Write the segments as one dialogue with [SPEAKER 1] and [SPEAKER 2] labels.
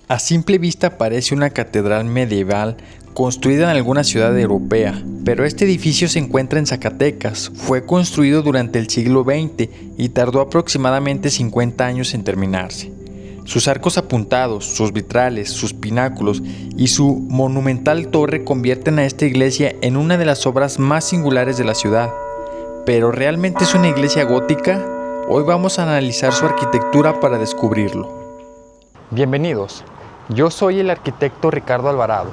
[SPEAKER 1] A simple vista parece una catedral medieval construida en alguna ciudad europea, pero este edificio se encuentra en Zacatecas. Fue construido durante el siglo XX y tardó aproximadamente 50 años en terminarse. Sus arcos apuntados, sus vitrales, sus pináculos y su monumental torre convierten a esta iglesia en una de las obras más singulares de la ciudad. ¿Pero realmente es una iglesia gótica? Hoy vamos a analizar su arquitectura para descubrirlo. Bienvenidos, yo soy el arquitecto Ricardo Alvarado.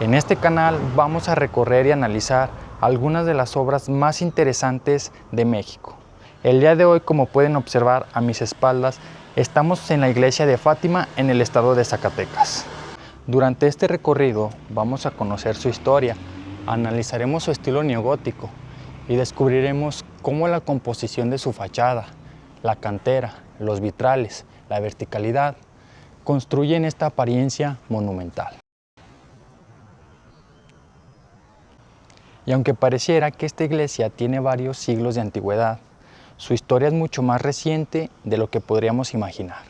[SPEAKER 1] En este canal vamos a recorrer y analizar algunas de las obras más interesantes de México. El día de hoy, como pueden observar a mis espaldas, estamos en la iglesia de Fátima en el estado de Zacatecas. Durante este recorrido vamos a conocer su historia, analizaremos su estilo neogótico y descubriremos cómo la composición de su fachada, la cantera, los vitrales, la verticalidad, construyen esta apariencia monumental. Y aunque pareciera que esta iglesia tiene varios siglos de antigüedad, su historia es mucho más reciente de lo que podríamos imaginar.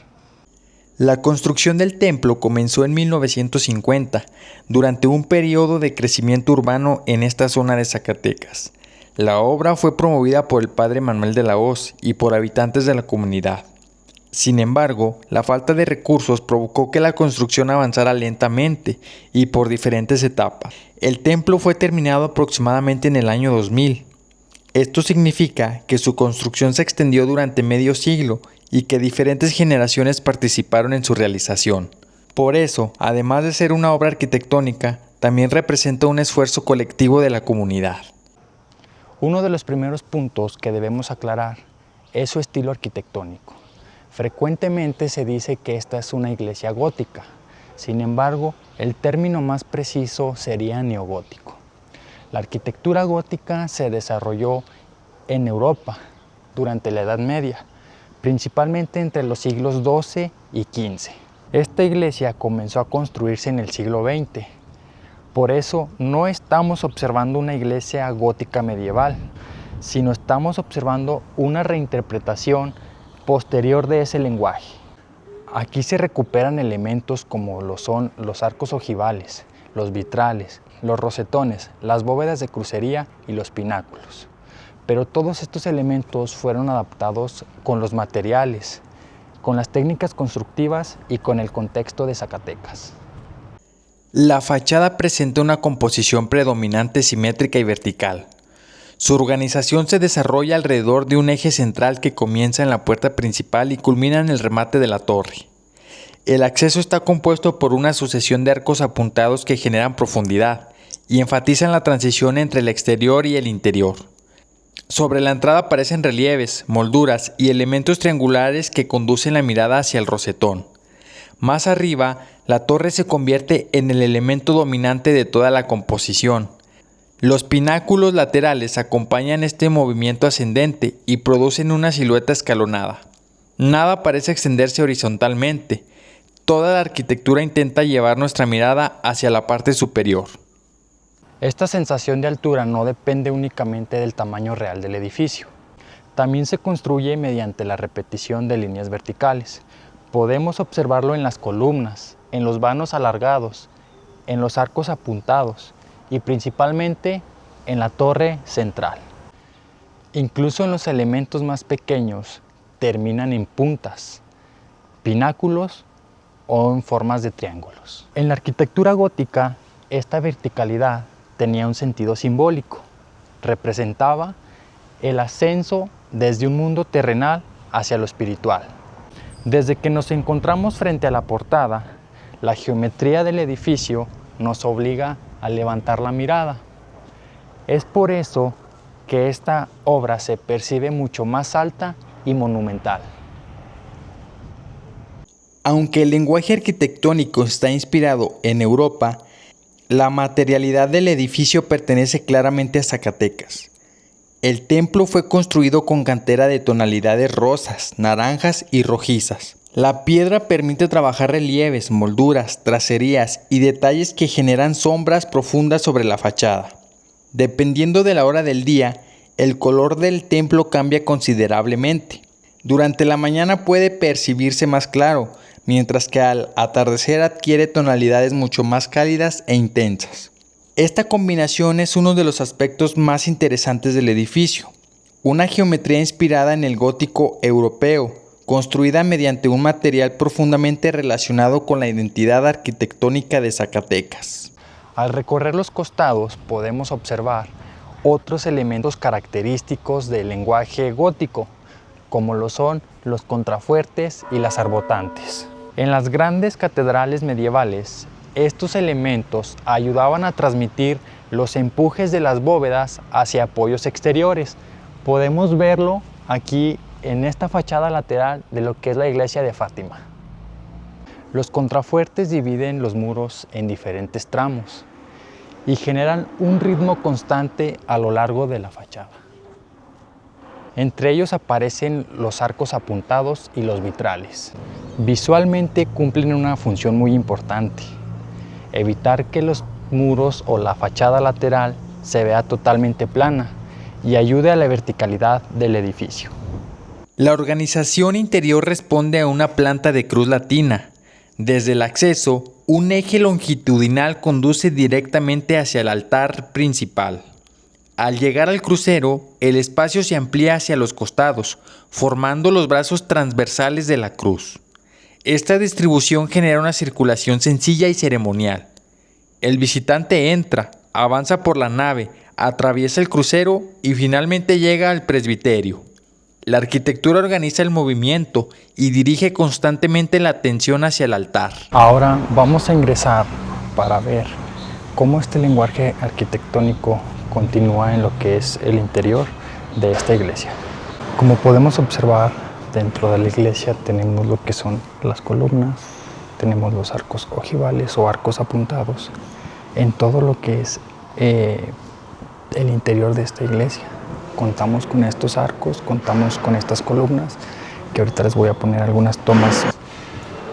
[SPEAKER 1] La construcción del templo comenzó en 1950, durante un periodo de crecimiento urbano en esta zona de Zacatecas. La obra fue promovida por el padre Manuel de la Hoz y por habitantes de la comunidad. Sin embargo, la falta de recursos provocó que la construcción avanzara lentamente y por diferentes etapas. El templo fue terminado aproximadamente en el año 2000. Esto significa que su construcción se extendió durante medio siglo y que diferentes generaciones participaron en su realización. Por eso, además de ser una obra arquitectónica, también representa un esfuerzo colectivo de la comunidad. Uno de los primeros puntos que debemos aclarar es su estilo arquitectónico. Frecuentemente se dice que esta es una iglesia gótica. Sin embargo, el término más preciso sería neogótico. La arquitectura gótica se desarrolló en Europa durante la Edad Media, principalmente entre los siglos XII y XV. Esta iglesia comenzó a construirse en el siglo XX. Por eso no estamos observando una iglesia gótica medieval, sino estamos observando una reinterpretación posterior de ese lenguaje. Aquí se recuperan elementos como lo son los arcos ojivales, los vitrales, los rosetones, las bóvedas de crucería y los pináculos. Pero todos estos elementos fueron adaptados con los materiales, con las técnicas constructivas y con el contexto de Zacatecas. La fachada presenta una composición predominante simétrica y vertical. Su organización se desarrolla alrededor de un eje central que comienza en la puerta principal y culmina en el remate de la torre. El acceso está compuesto por una sucesión de arcos apuntados que generan profundidad y enfatizan la transición entre el exterior y el interior. Sobre la entrada aparecen relieves, molduras y elementos triangulares que conducen la mirada hacia el rosetón. Más arriba, la torre se convierte en el elemento dominante de toda la composición. Los pináculos laterales acompañan este movimiento ascendente y producen una silueta escalonada. Nada parece extenderse horizontalmente. Toda la arquitectura intenta llevar nuestra mirada hacia la parte superior. Esta sensación de altura no depende únicamente del tamaño real del edificio. También se construye mediante la repetición de líneas verticales. Podemos observarlo en las columnas, en los vanos alargados, en los arcos apuntados y principalmente en la torre central. Incluso en los elementos más pequeños terminan en puntas, pináculos o en formas de triángulos. En la arquitectura gótica, esta verticalidad tenía un sentido simbólico. Representaba el ascenso desde un mundo terrenal hacia lo espiritual. Desde que nos encontramos frente a la portada, la geometría del edificio nos obliga a levantar la mirada. Es por eso que esta obra se percibe mucho más alta y monumental. Aunque el lenguaje arquitectónico está inspirado en Europa, la materialidad del edificio pertenece claramente a Zacatecas. El templo fue construido con cantera de tonalidades rosas, naranjas y rojizas. La piedra permite trabajar relieves, molduras, tracerías y detalles que generan sombras profundas sobre la fachada. Dependiendo de la hora del día, el color del templo cambia considerablemente. Durante la mañana puede percibirse más claro, mientras que al atardecer adquiere tonalidades mucho más cálidas e intensas. Esta combinación es uno de los aspectos más interesantes del edificio, una geometría inspirada en el gótico europeo, construida mediante un material profundamente relacionado con la identidad arquitectónica de Zacatecas. Al recorrer los costados podemos observar otros elementos característicos del lenguaje gótico, como lo son los contrafuertes y las arbotantes. En las grandes catedrales medievales, estos elementos ayudaban a transmitir los empujes de las bóvedas hacia apoyos exteriores. Podemos verlo aquí en esta fachada lateral de lo que es la iglesia de Fátima. Los contrafuertes dividen los muros en diferentes tramos y generan un ritmo constante a lo largo de la fachada. Entre ellos aparecen los arcos apuntados y los vitrales. Visualmente cumplen una función muy importante: evitar que los muros o la fachada lateral se vea totalmente plana y ayude a la verticalidad del edificio. La organización interior responde a una planta de cruz latina. Desde el acceso, un eje longitudinal conduce directamente hacia el altar principal. Al llegar al crucero, el espacio se amplía hacia los costados, formando los brazos transversales de la cruz. Esta distribución genera una circulación sencilla y ceremonial. El visitante entra, avanza por la nave, atraviesa el crucero y finalmente llega al presbiterio. La arquitectura organiza el movimiento y dirige constantemente la atención hacia el altar. Ahora vamos a ingresar para ver cómo este lenguaje arquitectónico continúa en lo que es el interior de esta iglesia. Como podemos observar, dentro de la iglesia tenemos lo que son las columnas, tenemos los arcos ojivales o arcos apuntados en todo lo que es el interior de esta iglesia. Contamos con estos arcos, contamos con estas columnas, que ahorita les voy a poner algunas tomas,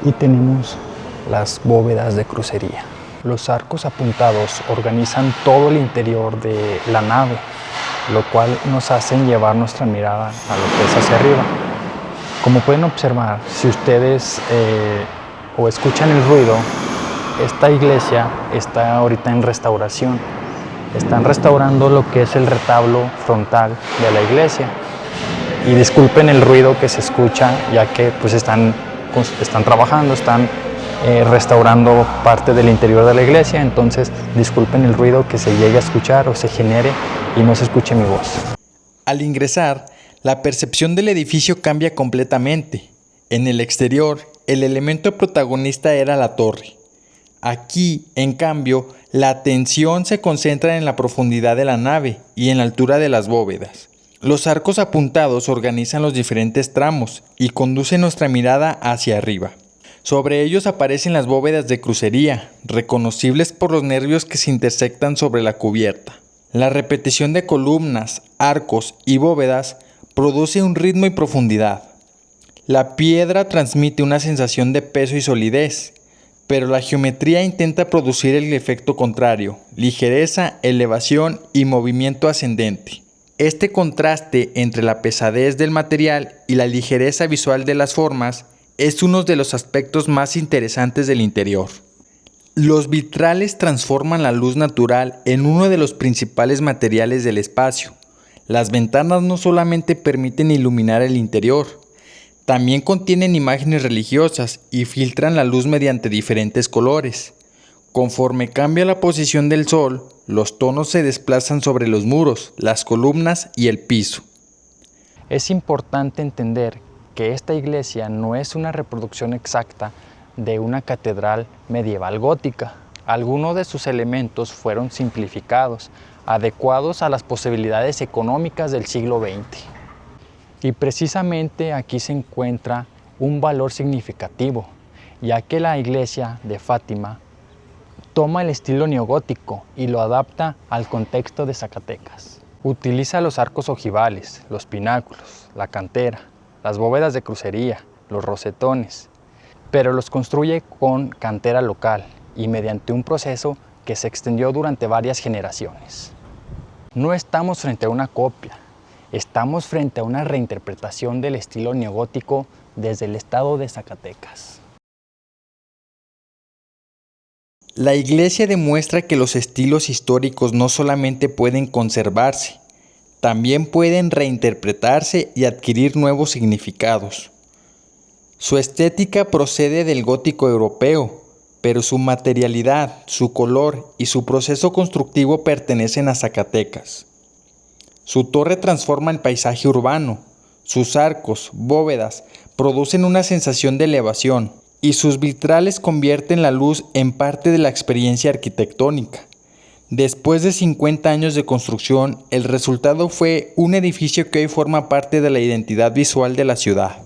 [SPEAKER 1] y tenemos las bóvedas de crucería. Los arcos apuntados organizan todo el interior de la nave, lo cual nos hacen llevar nuestra mirada a lo que es hacia arriba. Como pueden observar, si ustedes o escuchan el ruido, esta iglesia está ahorita en restauración. Están restaurando lo que es el retablo frontal de la iglesia. Y disculpen el ruido que se escucha, ya que pues están trabajando, están restaurando parte del interior de la iglesia. Entonces disculpen el ruido que se llegue a escuchar o se genere y no se escuche mi voz. Al ingresar, la percepción del edificio cambia completamente. En el exterior, el elemento protagonista era la torre. Aquí, en cambio, la atención se concentra en la profundidad de la nave y en la altura de las bóvedas. Los arcos apuntados organizan los diferentes tramos y conducen nuestra mirada hacia arriba. Sobre ellos aparecen las bóvedas de crucería, reconocibles por los nervios que se intersectan sobre la cubierta. La repetición de columnas, arcos y bóvedas produce un ritmo y profundidad. La piedra transmite una sensación de peso y solidez, pero la geometría intenta producir el efecto contrario: ligereza, elevación y movimiento ascendente. Este contraste entre la pesadez del material y la ligereza visual de las formas es uno de los aspectos más interesantes del interior. Los vitrales transforman la luz natural en uno de los principales materiales del espacio. Las ventanas no solamente permiten iluminar el interior, también contienen imágenes religiosas y filtran la luz mediante diferentes colores. Conforme cambia la posición del sol, los tonos se desplazan sobre los muros, las columnas y el piso. Es importante entender que esta iglesia no es una reproducción exacta de una catedral medieval gótica. Algunos de sus elementos fueron simplificados, adecuados a las posibilidades económicas del siglo XX. Y precisamente aquí se encuentra un valor significativo, ya que la iglesia de Fátima toma el estilo neogótico y lo adapta al contexto de Zacatecas. Utiliza los arcos ojivales, los pináculos, la cantera, las bóvedas de crucería, los rosetones, pero los construye con cantera local y mediante un proceso que se extendió durante varias generaciones. No estamos frente a una copia, estamos frente a una reinterpretación del estilo neogótico desde el estado de Zacatecas. La iglesia demuestra que los estilos históricos no solamente pueden conservarse, también pueden reinterpretarse y adquirir nuevos significados. Su estética procede del gótico europeo, pero su materialidad, su color y su proceso constructivo pertenecen a Zacatecas. Su torre transforma el paisaje urbano, sus arcos, bóvedas, producen una sensación de elevación y sus vitrales convierten la luz en parte de la experiencia arquitectónica. Después de 50 años de construcción, el resultado fue un edificio que hoy forma parte de la identidad visual de la ciudad.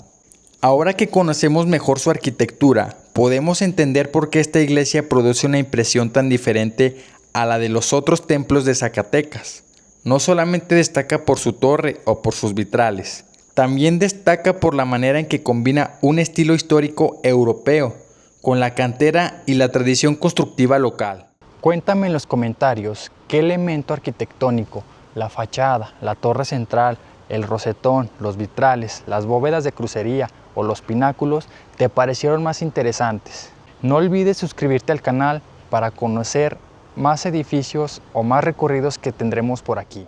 [SPEAKER 1] Ahora que conocemos mejor su arquitectura, podemos entender por qué esta iglesia produce una impresión tan diferente a la de los otros templos de Zacatecas. No solamente destaca por su torre o por sus vitrales, también destaca por la manera en que combina un estilo histórico europeo con la cantera y la tradición constructiva local. Cuéntame en los comentarios qué elemento arquitectónico, la fachada, la torre central, el rosetón, los vitrales, las bóvedas de crucería o los pináculos te parecieron más interesantes. No olvides suscribirte al canal para conocer más edificios o más recorridos que tendremos por aquí.